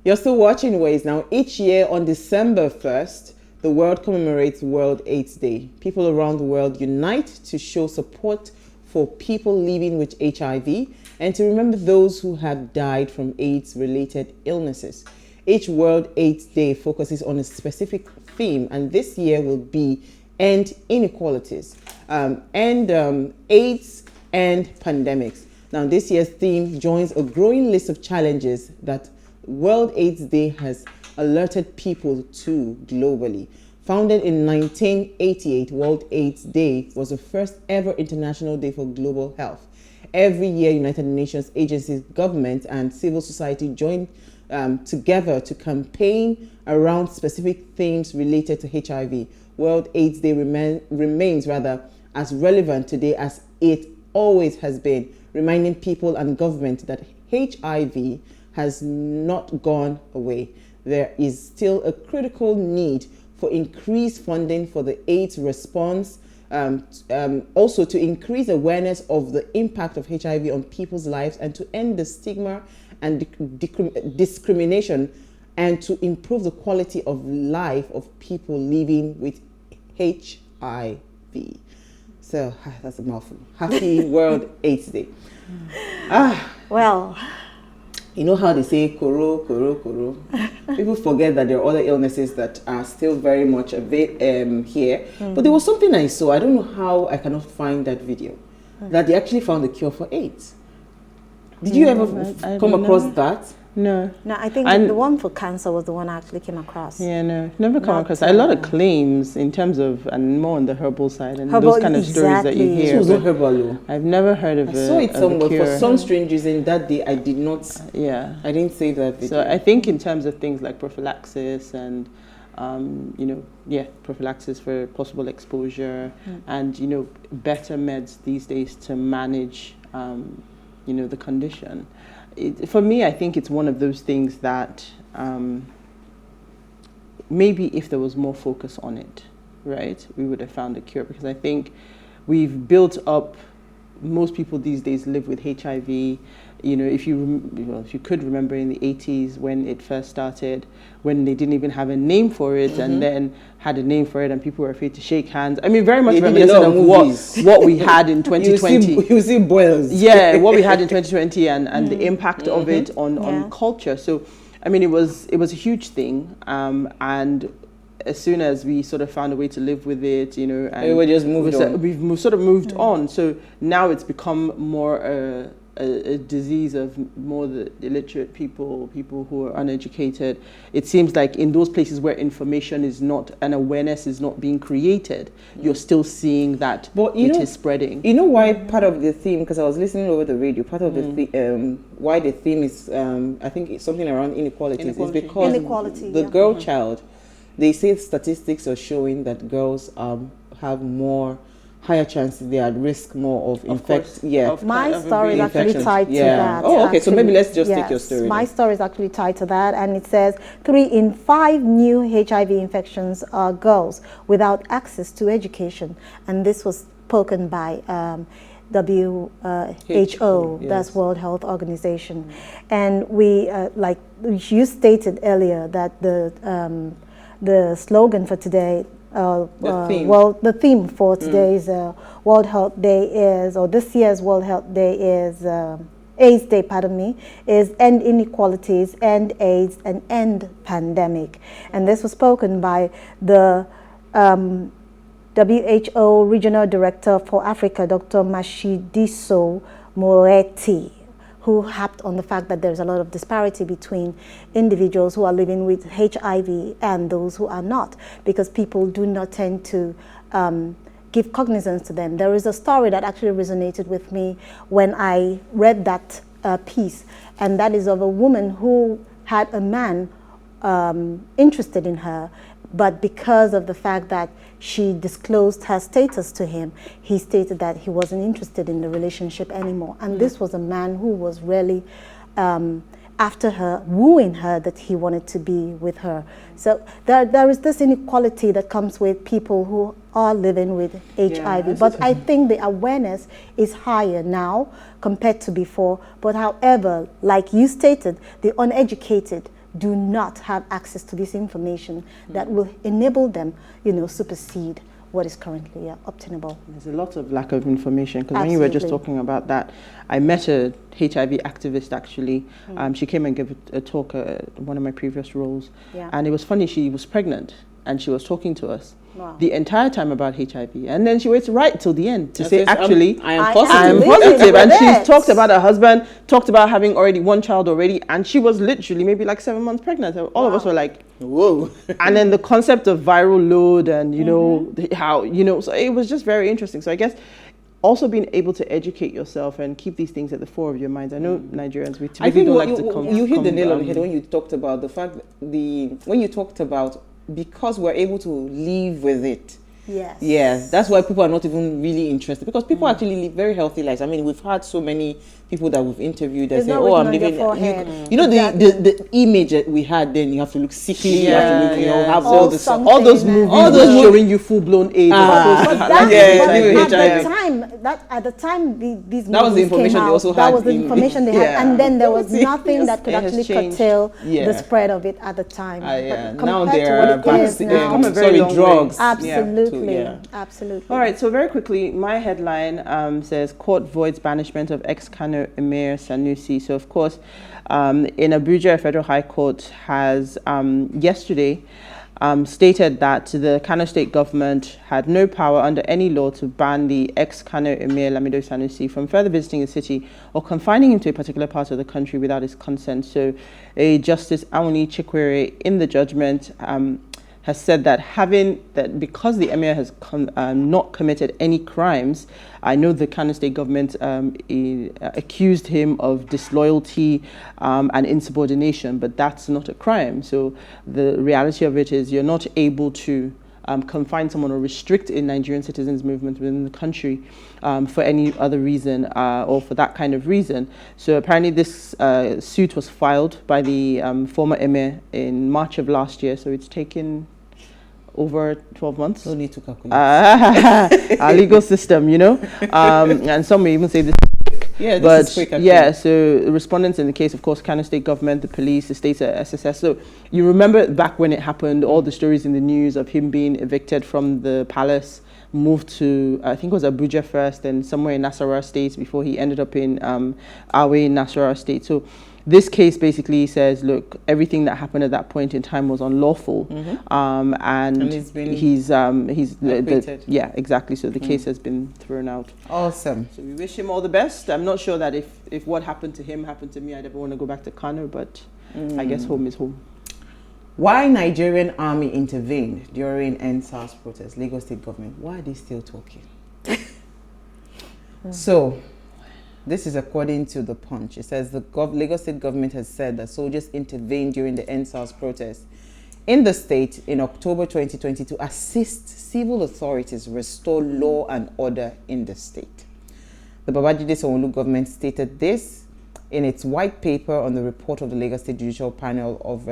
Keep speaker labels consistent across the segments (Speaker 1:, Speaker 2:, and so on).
Speaker 1: You're still watching Ways. Now, each year on December 1st, the world commemorates World AIDS Day. People around the world unite to show support for people living with HIV and to remember those who have died from AIDS-related illnesses. Each World AIDS Day focuses on a specific theme, and this year will be End Inequalities, End AIDS and Pandemics. Now, this year's theme joins a growing list of challenges that World AIDS Day has alerted people to globally. Founded in 1988, World AIDS Day was the first ever international day for global health. Every year, United Nations agencies, governments, and civil society join together to campaign around specific themes related to HIV. World AIDS Day remains as relevant today as it always has been, reminding people and government that HIV has not gone away. There is still a critical need for increased funding for the AIDS response, also to increase awareness of the impact of HIV on people's lives and to end the stigma and discrimination and to improve the quality of life of people living with HIV. So that's a mouthful. Happy World AIDS Day.
Speaker 2: Well,
Speaker 1: you know how they say koro, koro, koro. People forget that there are other illnesses that are still very much here. But there was something I saw. I don't know how I cannot find that video. That they actually found a cure for AIDS. Did you ever come across that?
Speaker 3: No.
Speaker 2: No, I think the one for cancer was the one I actually came across.
Speaker 3: Yeah, no, never come across. A lot of claims in terms of, and more on the herbal side, and those kind of stories that you hear.
Speaker 1: It was not herbal.
Speaker 3: I've never heard of it.
Speaker 1: I saw it somewhere. For some strange reason that day, I did not.
Speaker 3: Yeah.
Speaker 1: I didn't say that video.
Speaker 3: So I think in terms of things like prophylaxis and, prophylaxis for possible exposure and, better meds these days to manage, the condition. For me, I think it's one of those things that maybe if there was more focus on it, right, we would have found a cure. Because I think we've built up, most people these days live with HIV. If you could remember in the 80s when it first started, when they didn't even have a name for it, and then had a name for it, and people were afraid to shake hands. I mean, very much reminiscent of what we had in 2020.
Speaker 1: you see boils.
Speaker 3: Yeah, what we had in 2020 and the impact of it on culture. So, I mean, it was a huge thing, and as soon as we sort of found a way to live with it, and
Speaker 1: we just moved on.
Speaker 3: We've sort of moved on. So now it's become more a disease of more the illiterate people who are uneducated. It seems like in those places where information is not and awareness is not being created, you're still seeing that it is spreading. You
Speaker 1: know why part of the theme, because I was listening over the radio, part of the why the theme is, I think it's something around inequalities, is because the girl child, they say statistics are showing that girls have higher chances, they are at risk more of infection. Yeah.
Speaker 2: My story is actually tied to that.
Speaker 1: Oh, okay. So maybe let's just take your story.
Speaker 2: My story is actually tied to that, and it says 3 in 5 new HIV infections are girls without access to education, and this was spoken by W.H.O. That's World Health Organization, and we like you stated earlier that the slogan for today. The theme for today's World Health Day is, or this year's World Health Day is, AIDS Day, is End Inequalities, End AIDS, and End Pandemic. And this was spoken by the WHO Regional Director for Africa, Dr. Mashidiso Moeti, who harped on the fact that there's a lot of disparity between individuals who are living with HIV and those who are not, because people do not tend to give cognizance to them. There is a story that actually resonated with me when I read that piece, and that is of a woman who had a man interested in her, but because of the fact that she disclosed her status to him, he stated that he wasn't interested in the relationship anymore. And this was a man who was really after her, wooing her, that he wanted to be with her. So there is this inequality that comes with people who are living with HIV. But I think the awareness is higher now compared to before. But however, like you stated, the uneducated do not have access to this information that will enable them, supersede what is currently obtainable.
Speaker 3: There's a lot of lack of information, because when you were just talking about that, I met a HIV activist actually. She came and gave a talk at one of my previous roles, and it was funny, she was pregnant and she was talking to us the entire time about HIV, and then she waits right till the end to say, actually,
Speaker 1: I am positive.
Speaker 3: I'm positive. And she's talked about her husband, talked about having already one child already, and she was literally maybe like 7 months pregnant. All of us were like, whoa. And then the concept of viral load and, how, so it was just very interesting. So I guess also being able to educate yourself and keep these things at the fore of your minds. I know Nigerians, we typically don't like to come.
Speaker 1: You hit the nail on the head when you talked about the fact that when you talked about, because we're able to live with it.
Speaker 2: Yes.
Speaker 1: Yeah, that's why people are not even really interested, because people actually live very healthy lives. I mean, we've had so many people that we've interviewed that say, "Oh, I'm living." The image that we had then, you have to look sickly, you have to look, have all those movies
Speaker 3: showing you full blown AIDS.
Speaker 2: At the time these
Speaker 1: that was the information
Speaker 2: came out,
Speaker 1: they also had.
Speaker 2: That was the information they had, and then there was nothing that could actually curtail the spread of it at the time.
Speaker 1: Now there are drugs.
Speaker 2: Absolutely, absolutely.
Speaker 3: All right, so very quickly, my headline says, "Court voids banishment of Ex-Kano Emir Sanusi." So, of course, in Abuja, a federal high court has yesterday stated that the Kano state government had no power under any law to ban the ex-Kano Emir Sanusi from further visiting the city or confining him to a particular part of the country without his consent. So, Justice Awuni Chikwere, in the judgment, has said that because the emir has not committed any crimes, I know the Kano state government accused him of disloyalty and insubordination, but that's not a crime. So the reality of it is you're not able to confine someone or restrict a Nigerian citizens movement within the country for any other reason or for that kind of reason. So apparently this suit was filed by the former emir in March of last year, so it's taken over 12 months.
Speaker 1: No need to calculate.
Speaker 3: Our legal system, and some may even say this.
Speaker 1: Yeah, this is quick.
Speaker 3: Yeah, so respondents in the case, of course, Kano State government, the police, the state SSS. So you remember back when it happened, all the stories in the news of him being evicted from the palace, moved to, I think it was Abuja first, and somewhere in Nasarawa State before he ended up in Awe in Nasarawa State. So this case basically says, look, everything that happened at that point in time was unlawful, and he's acquitted. Yeah, exactly. So the case has been thrown out.
Speaker 1: Awesome.
Speaker 3: So we wish him all the best. I'm not sure that if what happened to him happened to me, I'd ever want to go back to Kano, but I guess home is home.
Speaker 1: Why Nigerian army intervened during EndSARS protests? Lagos state government. Why are they still talking? So, this is according to the Punch. It says the Lagos state government has said that soldiers intervened during the EndSARS protests in the state in October 2020 to assist civil authorities restore law and order in the state. The Babajide Sanwo-Olu government stated this in its white paper on the report of the Lagos State Judicial Panel of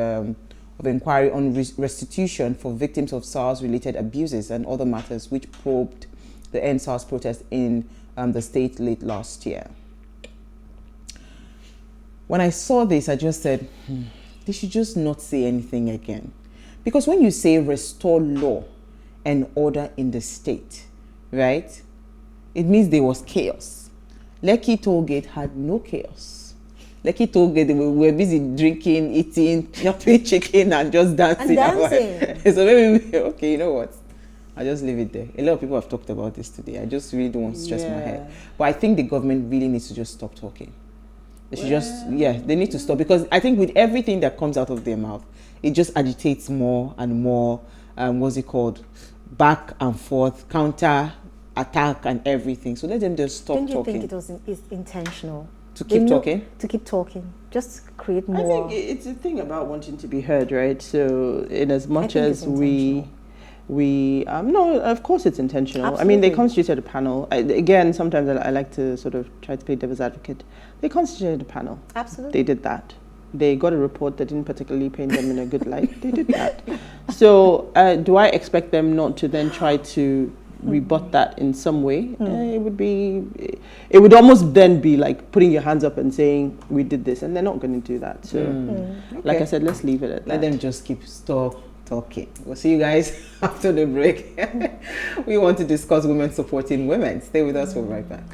Speaker 1: inquiry on restitution for victims of SARS-related abuses and other matters, which probed the EndSARS protest in the state late last year. When I saw this, I just said, they should just not say anything again. Because when you say restore law and order in the state, right, it means there was chaos. Lekki Tollgate had no chaos. Lekki Tollgate, we were busy drinking, eating, chopping chicken and just dancing. So maybe, okay, you know what? I'll just leave it there. A lot of people have talked about this today. I just really don't want to stress my head. But I think the government really needs to just stop talking. They should they need to stop, because I think with everything that comes out of their mouth, it just agitates more and more, back and forth, counter attack and everything. So let them just stop talking.
Speaker 2: Don't you think it's intentional?
Speaker 1: To keep talking?
Speaker 2: To keep talking. Just create more.
Speaker 3: I think it's a thing about wanting to be heard, right? So in as much as we no, of course it's intentional. Absolutely. I mean, they constituted a panel. Again, sometimes I like to sort of try to play devil's advocate. They constituted a panel.
Speaker 2: Absolutely.
Speaker 3: They did that. They got a report that didn't particularly paint them in a good light. They did that. So do I expect them not to then try to rebut that in some way, it would almost then be like putting your hands up and saying we did this, and they're not going to do that. So, like I said, let's leave it at that.
Speaker 1: Let them just keep talking. We'll see you guys after the break. We want to discuss women supporting women. Stay with us. We'll be right back.